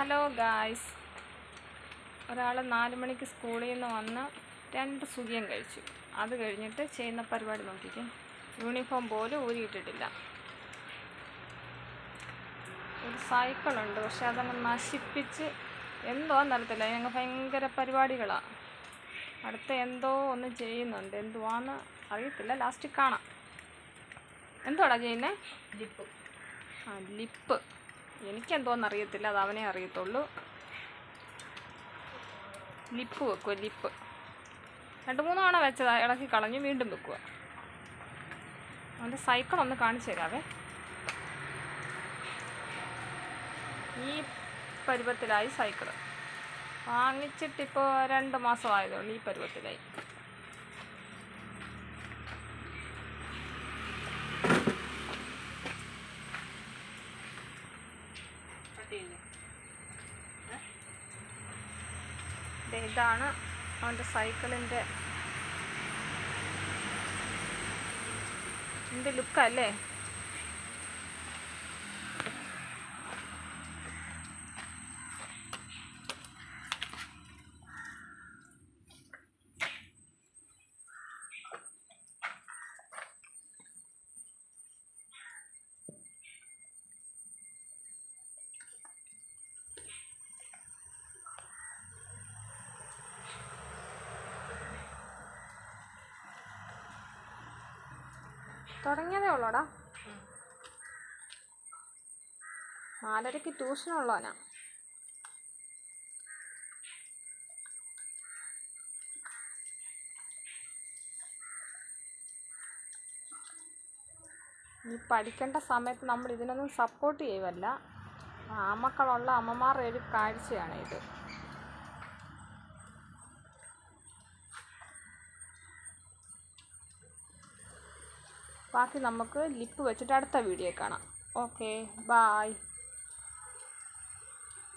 Hello guys, ഒരാൾ 4 മണിക്ക് സ്കൂളിൽ നിന്ന് വന്ന് 2 സുഖിയം കഴിച്ചു. അത് കഴിഞ്ഞിട്ട് ചെയ്യുന്ന പരിപാടി നോക്കിക്കേ. യൂണിഫോം പോലും ഊരിയിട്ടിട്ടില്ല. ഒരു സൈക്കിളുണ്ട്, പക്ഷെ അതങ്ങ് നശിപ്പിച്ച് എന്തോന്നറിയത്തില്ല. ഞങ്ങൾ ഭയങ്കര പരിപാടികളാണ്. അടുത്ത എന്തോ ഒന്ന് ചെയ്യുന്നുണ്ട്, എന്തുവാന്ന് അറിയത്തില്ല. ലാസ്റ്റിൽ കാണാം. എന്തോടാ ചെയ്യുന്നത്? ലിപ്പ്. എനിക്കെന്തോന്നറിയത്തില്ല, അത് അവനെ അറിയത്തുള്ളൂ. ലിപ്പ് വെക്കുക. ലിപ്പ് 2-3 തവണ വെച്ചതാ, ഇളക്കി കളഞ്ഞ് വീണ്ടും വെക്കുക. അവൻ്റെ സൈക്കിളൊന്ന് കാണിച്ചു തരാവേ. ഈ പരുവത്തിലായി സൈക്കിള്. വാങ്ങിച്ചിട്ടിപ്പോൾ 2 മാസമായതുകൊണ്ട് ഈ പരുവത്തിലായി. ഇതാണ് അവൻ്റെ സൈക്കിളിൻ്റെ എന്ത് ലുക്കല്ലേ. തുടങ്ങിയതേ ഉള്ളൂടാ. 4:30 ട്യൂഷനുള്ളവനാ. ഈ പഠിക്കേണ്ട സമയത്ത് നമ്മൾ ഇതിനൊന്നും സപ്പോർട്ട് ചെയ്യുമല്ല. ആമക്കളുള്ള അമ്മമാരുടെ ഒരു കാഴ്ചയാണ് ഇത്. ബാക്കി നമുക്ക് ലിപ്പ് വെച്ചിട്ട് അടുത്ത വീഡിയോ കാണാം. Okay, bye.